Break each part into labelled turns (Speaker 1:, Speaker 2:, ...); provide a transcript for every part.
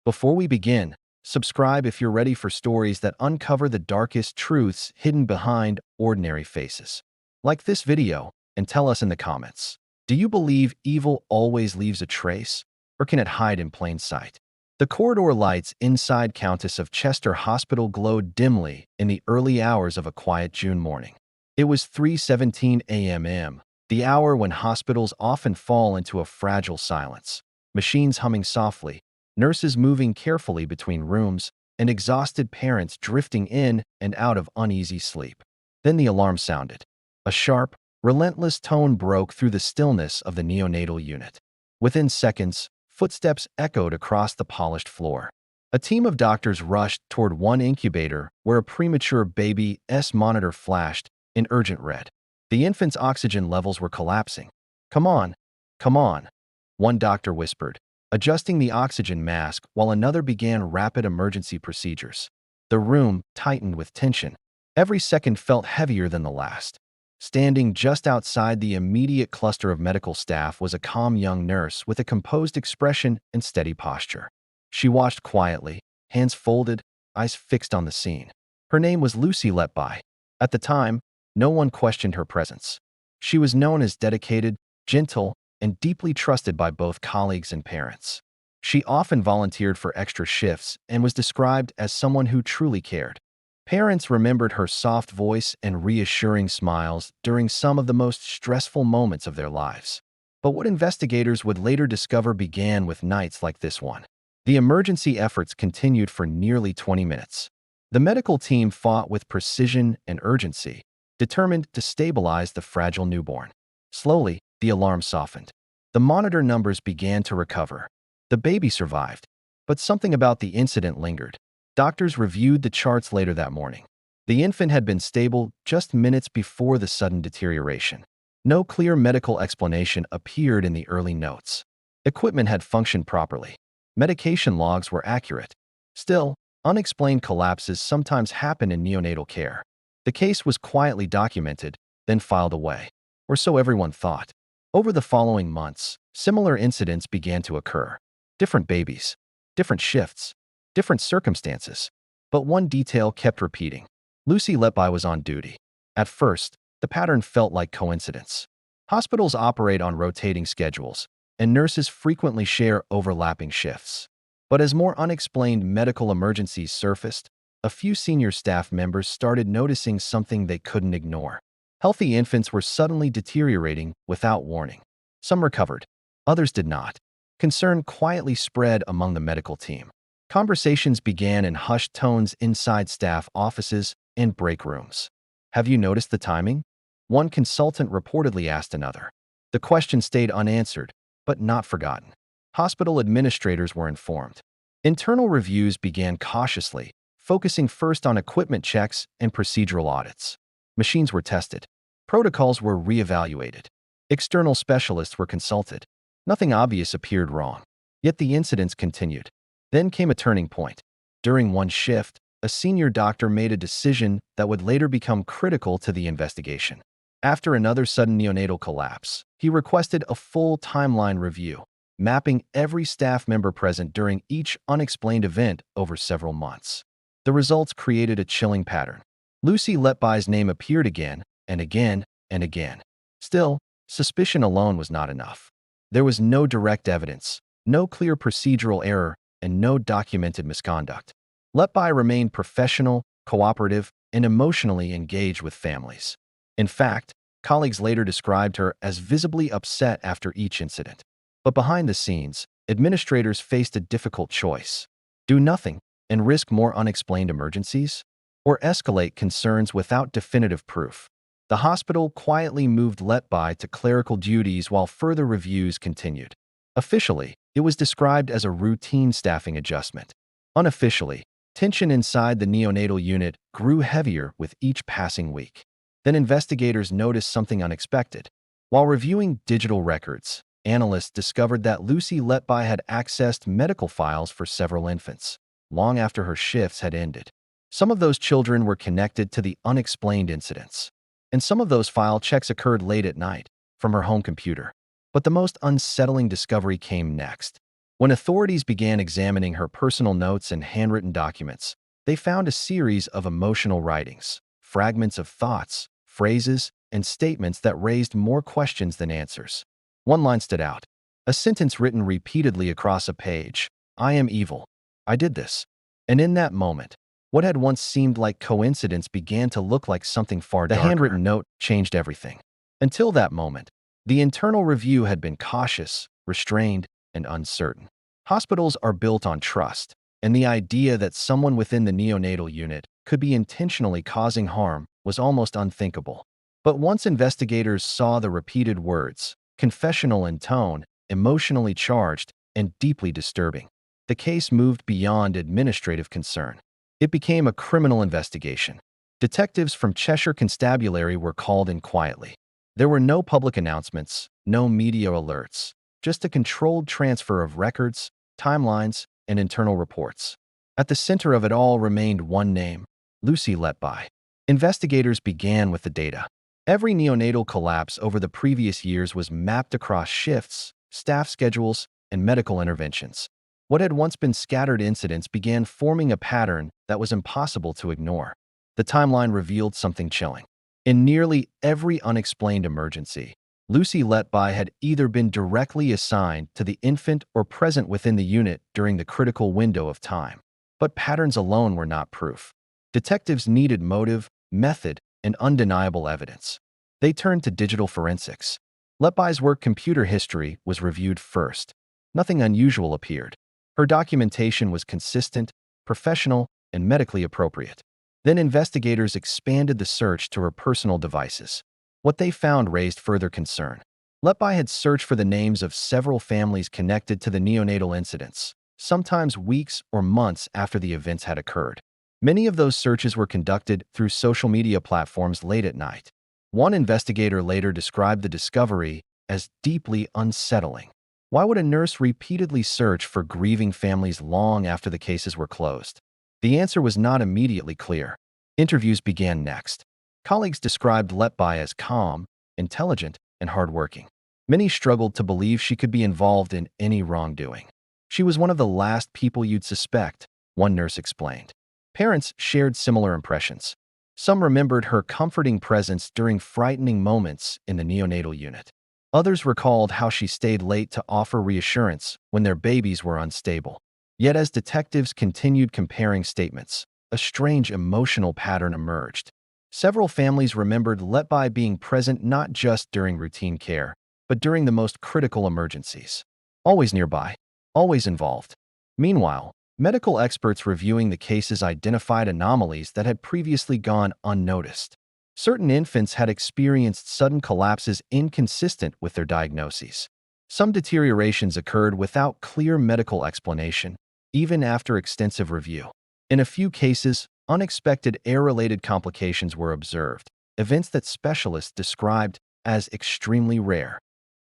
Speaker 1: Before we begin, subscribe if you're ready for stories that uncover the darkest truths hidden behind ordinary faces. Like this video and tell us in the comments, do you believe evil always leaves a trace, or can it hide in plain sight? The corridor lights inside Countess of Chester Hospital glowed dimly in the early hours of a quiet June morning. It was 3:17 a.m., the hour when hospitals often fall into a fragile silence. Machines humming softly, nurses moving carefully between rooms, and exhausted parents drifting in and out of uneasy sleep. Then the alarm sounded. A sharp, relentless tone broke through the stillness of the neonatal unit. Within seconds, footsteps echoed across the polished floor. A team of doctors rushed toward one incubator where a premature baby's monitor flashed in urgent red. The infant's oxygen levels were collapsing. "Come on, come on," one doctor whispered, adjusting the oxygen mask while another began rapid emergency procedures. The room tightened with tension. Every second felt heavier than the last. Standing just outside the immediate cluster of medical staff was a calm young nurse with a composed expression and steady posture. She watched quietly, hands folded, eyes fixed on the scene. Her name was Lucy Letby. At the time, no one questioned her presence. She was known as dedicated, gentle, and deeply trusted by both colleagues and parents. She often volunteered for extra shifts and was described as someone who truly cared. Parents remembered her soft voice and reassuring smiles during some of the most stressful moments of their lives. But what investigators would later discover began with nights like this one. The emergency efforts continued for nearly 20 minutes. The medical team fought with precision and urgency, determined to stabilize the fragile newborn. Slowly, the alarm softened. The monitor numbers began to recover. The baby survived, but something about the incident lingered. Doctors reviewed the charts later that morning. The infant had been stable just minutes before the sudden deterioration. No clear medical explanation appeared in the early notes. Equipment had functioned properly. Medication logs were accurate. Still, unexplained collapses sometimes happen in neonatal care. The case was quietly documented, then filed away, or so everyone thought. Over the following months, similar incidents began to occur. Different babies, different shifts, different circumstances. But one detail kept repeating. Lucy Letby was on duty. At first, the pattern felt like coincidence. Hospitals operate on rotating schedules, and nurses frequently share overlapping shifts. But as more unexplained medical emergencies surfaced, a few senior staff members started noticing something they couldn't ignore. Healthy infants were suddenly deteriorating without warning. Some recovered, others did not. Concern quietly spread among the medical team. Conversations began in hushed tones inside staff offices and break rooms. "Have you noticed the timing?" one consultant reportedly asked another. The question stayed unanswered, but not forgotten. Hospital administrators were informed. Internal reviews began cautiously, focusing first on equipment checks and procedural audits. Machines were tested. Protocols were reevaluated. External specialists were consulted. Nothing obvious appeared wrong. Yet the incidents continued. Then came a turning point. During one shift, a senior doctor made a decision that would later become critical to the investigation. After another sudden neonatal collapse, he requested a full timeline review, mapping every staff member present during each unexplained event over several months. The results created a chilling pattern. Lucy Letby's name appeared again and again and again. Still, suspicion alone was not enough. There was no direct evidence, no clear procedural error, and no documented misconduct. Letby remained professional, cooperative, and emotionally engaged with families. In fact, colleagues later described her as visibly upset after each incident. But behind the scenes, administrators faced a difficult choice: do nothing and risk more unexplained emergencies, or escalate concerns without definitive proof. The hospital quietly moved Letby to clerical duties while further reviews continued. Officially, it was described as a routine staffing adjustment. Unofficially, tension inside the neonatal unit grew heavier with each passing week. Then investigators noticed something unexpected. While reviewing digital records, analysts discovered that Lucy Letby had accessed medical files for several infants, long after her shifts had ended. Some of those children were connected to the unexplained incidents, and some of those file checks occurred late at night from her home computer. But the most unsettling discovery came next. When authorities began examining her personal notes and handwritten documents, they found a series of emotional writings, fragments of thoughts, phrases, and statements that raised more questions than answers. One line stood out, a sentence written repeatedly across a page: "I am evil. I did this." And in that moment, what had once seemed like coincidence began to look like something far darker. The handwritten note changed everything. Until that moment, the internal review had been cautious, restrained, and uncertain. Hospitals are built on trust, and the idea that someone within the neonatal unit could be intentionally causing harm was almost unthinkable. But once investigators saw the repeated words, confessional in tone, emotionally charged, and deeply disturbing, the case moved beyond administrative concern. It became a criminal investigation. Detectives from Cheshire Constabulary were called in quietly. There were no public announcements, no media alerts, just a controlled transfer of records, timelines, and internal reports. At the center of it all remained one name: Lucy Letby. Investigators began with the data. Every neonatal collapse over the previous years was mapped across shifts, staff schedules, and medical interventions. What had once been scattered incidents began forming a pattern that was impossible to ignore. The timeline revealed something chilling. In nearly every unexplained emergency, Lucy Letby had either been directly assigned to the infant or present within the unit during the critical window of time. But patterns alone were not proof. Detectives needed motive, method, and undeniable evidence. They turned to digital forensics. Letby's work computer history was reviewed first. Nothing unusual appeared. Her documentation was consistent, professional, and medically appropriate. Then investigators expanded the search to her personal devices. What they found raised further concern. Letby had searched for the names of several families connected to the neonatal incidents, sometimes weeks or months after the events had occurred. Many of those searches were conducted through social media platforms late at night. One investigator later described the discovery as deeply unsettling. Why would a nurse repeatedly search for grieving families long after the cases were closed? The answer was not immediately clear. Interviews began next. Colleagues described Letby as calm, intelligent, and hardworking. Many struggled to believe she could be involved in any wrongdoing. "She was one of the last people you'd suspect," one nurse explained. Parents shared similar impressions. Some remembered her comforting presence during frightening moments in the neonatal unit. Others recalled how she stayed late to offer reassurance when their babies were unstable. Yet as detectives continued comparing statements, a strange emotional pattern emerged. Several families remembered Letby being present not just during routine care, but during the most critical emergencies. Always nearby, always involved. Meanwhile, medical experts reviewing the cases identified anomalies that had previously gone unnoticed. Certain infants had experienced sudden collapses inconsistent with their diagnoses. Some deteriorations occurred without clear medical explanation, even after extensive review. In a few cases, unexpected air-related complications were observed, events that specialists described as extremely rare.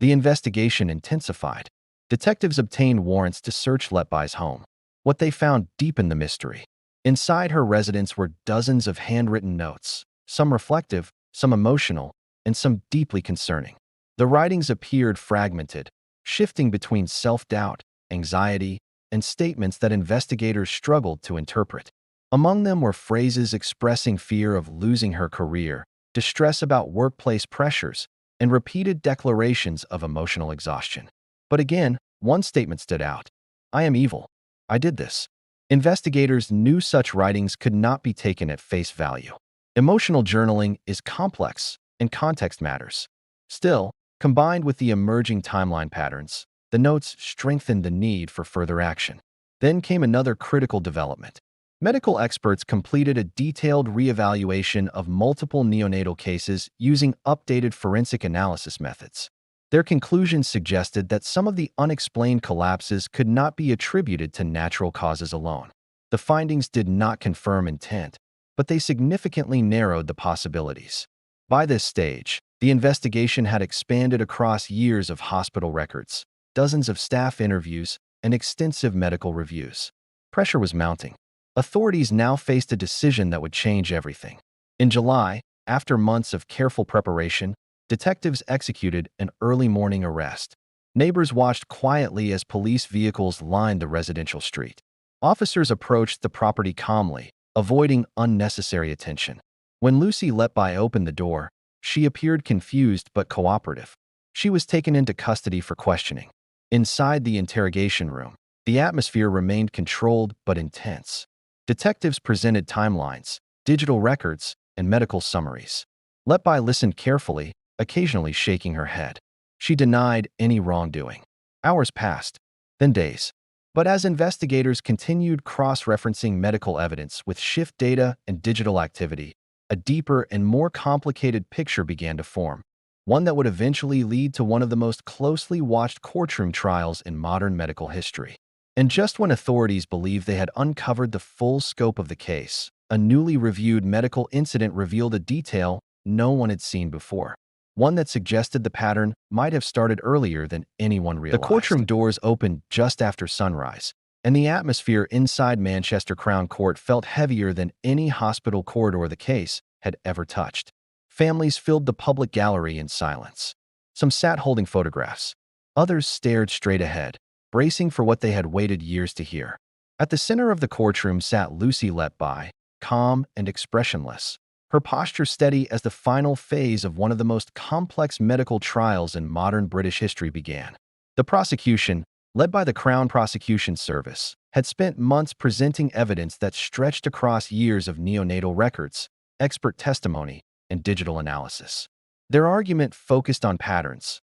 Speaker 1: The investigation intensified. Detectives obtained warrants to search Letby's home. What they found deepened the mystery. Inside her residence were dozens of handwritten notes, some reflective, some emotional, and some deeply concerning. The writings appeared fragmented, shifting between self-doubt, anxiety, and statements that investigators struggled to interpret. Among them were phrases expressing fear of losing her career, distress about workplace pressures, and repeated declarations of emotional exhaustion. But again, one statement stood out: "I am evil. I did this." Investigators knew such writings could not be taken at face value. Emotional journaling is complex, and context matters. Still, combined with the emerging timeline patterns, the notes strengthened the need for further action. Then came another critical development. Medical experts completed a detailed reevaluation of multiple neonatal cases using updated forensic analysis methods. Their conclusions suggested that some of the unexplained collapses could not be attributed to natural causes alone. The findings did not confirm intent, but they significantly narrowed the possibilities. By this stage, the investigation had expanded across years of hospital records, dozens of staff interviews, and extensive medical reviews. Pressure was mounting. Authorities now faced a decision that would change everything. In July, after months of careful preparation, detectives executed an early morning arrest. Neighbors watched quietly as police vehicles lined the residential street. Officers approached the property calmly, avoiding unnecessary attention. When Lucy Letby opened the door, she appeared confused but cooperative. She was taken into custody for questioning. Inside the interrogation room, the atmosphere remained controlled but intense. Detectives presented timelines, digital records, and medical summaries. Letby listened carefully, occasionally shaking her head. She denied any wrongdoing. Hours passed, then days. But as investigators continued cross-referencing medical evidence with shift data and digital activity, a deeper and more complicated picture began to form, one that would eventually lead to one of the most closely watched courtroom trials in modern medical history. And just when authorities believed they had uncovered the full scope of the case, a newly reviewed medical incident revealed a detail no one had seen before, one that suggested the pattern might have started earlier than anyone realized. The courtroom doors opened just after sunrise, and the atmosphere inside Manchester Crown Court felt heavier than any hospital corridor the case had ever touched. Families filled the public gallery in silence. Some sat holding photographs. Others stared straight ahead, bracing for what they had waited years to hear. At the center of the courtroom sat Lucy Letby, calm and expressionless, her posture steady as the final phase of one of the most complex medical trials in modern British history began. The prosecution, led by the Crown Prosecution Service, had spent months presenting evidence that stretched across years of neonatal records, expert testimony, and digital analysis. Their argument focused on patterns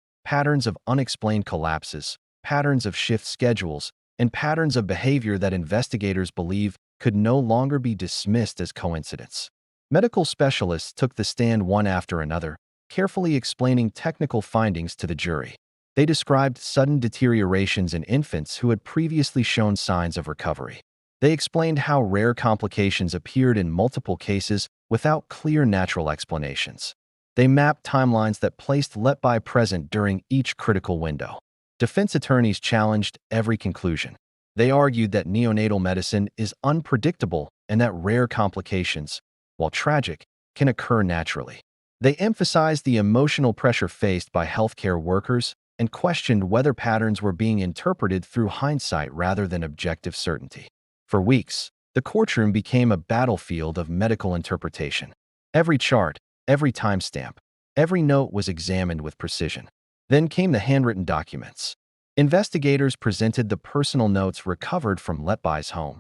Speaker 1: of unexplained collapses, patterns of shift schedules, and patterns of behavior that investigators believe could no longer be dismissed as coincidence. Medical specialists took the stand one after another, carefully explaining technical findings to the jury. They described sudden deteriorations in infants who had previously shown signs of recovery. They explained how rare complications appeared in multiple cases without clear natural explanations. They mapped timelines that placed Letby present during each critical window. Defense attorneys challenged every conclusion. They argued that neonatal medicine is unpredictable and that rare complications, while tragic, can occur naturally. They emphasized the emotional pressure faced by healthcare workers and questioned whether patterns were being interpreted through hindsight rather than objective certainty. For weeks, the courtroom became a battlefield of medical interpretation. Every chart, every timestamp, every note was examined with precision. Then came the handwritten documents. Investigators presented the personal notes recovered from Letby's home,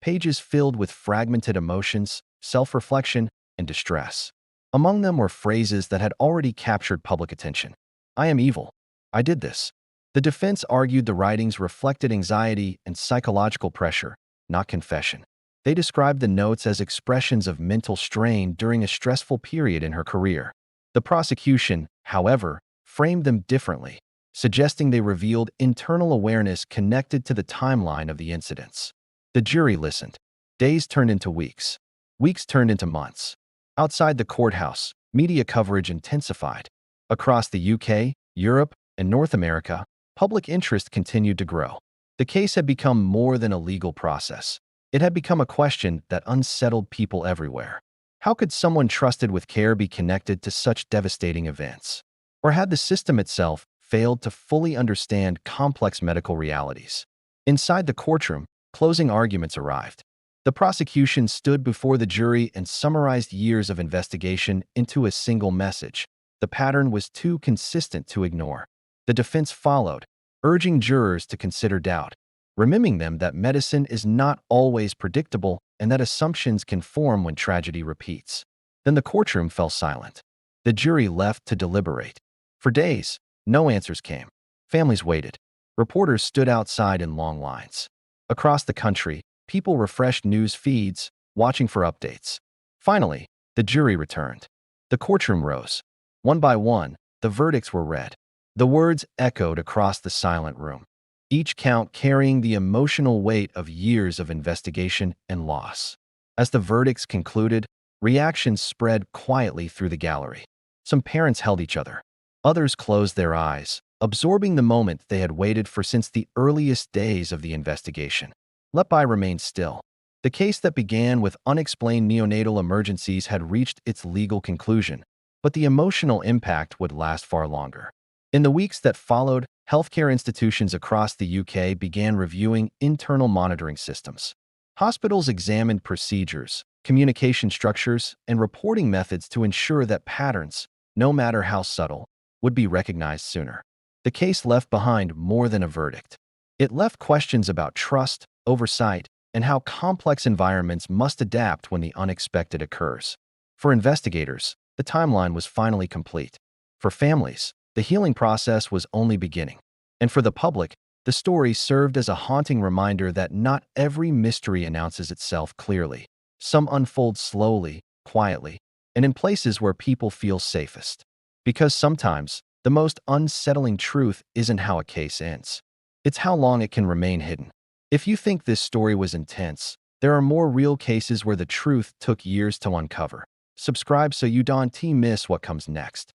Speaker 1: pages filled with fragmented emotions, self-reflection, and distress. Among them were phrases that had already captured public attention. "I am evil. I did this." The defense argued the writings reflected anxiety and psychological pressure, not confession. They described the notes as expressions of mental strain during a stressful period in her career. The prosecution, however, framed them differently, suggesting they revealed internal awareness connected to the timeline of the incidents. The jury listened. Days turned into weeks. Weeks turned into months. Outside the courthouse, media coverage intensified. Across the UK, Europe, and North America, public interest continued to grow. The case had become more than a legal process. It had become a question that unsettled people everywhere. How could someone trusted with care be connected to such devastating events? Or had the system itself failed to fully understand complex medical realities? Inside the courtroom, closing arguments arrived. The prosecution stood before the jury and summarized years of investigation into a single message. The pattern was too consistent to ignore. The defense followed, urging jurors to consider doubt, reminding them that medicine is not always predictable and that assumptions can form when tragedy repeats. Then the courtroom fell silent. The jury left to deliberate. For days, no answers came. Families waited. Reporters stood outside in long lines. Across the country, people refreshed news feeds, watching for updates. Finally, the jury returned. The courtroom rose. One by one, the verdicts were read. The words echoed across the silent room, each count carrying the emotional weight of years of investigation and loss. As the verdicts concluded, reactions spread quietly through the gallery. Some parents held each other. Others closed their eyes, absorbing the moment they had waited for since the earliest days of the investigation. Letby remained still. The case that began with unexplained neonatal emergencies had reached its legal conclusion, but the emotional impact would last far longer. In the weeks that followed, healthcare institutions across the UK began reviewing internal monitoring systems. Hospitals examined procedures, communication structures, and reporting methods to ensure that patterns, no matter how subtle, would be recognized sooner. The case left behind more than a verdict. It left questions about trust, oversight, and how complex environments must adapt when the unexpected occurs. For investigators, the timeline was finally complete. For families, the healing process was only beginning. And for the public, the story served as a haunting reminder that not every mystery announces itself clearly. Some unfold slowly, quietly, and in places where people feel safest. Because sometimes, the most unsettling truth isn't how a case ends. It's how long it can remain hidden. If you think this story was intense, there are more real cases where the truth took years to uncover. Subscribe so you don't miss what comes next.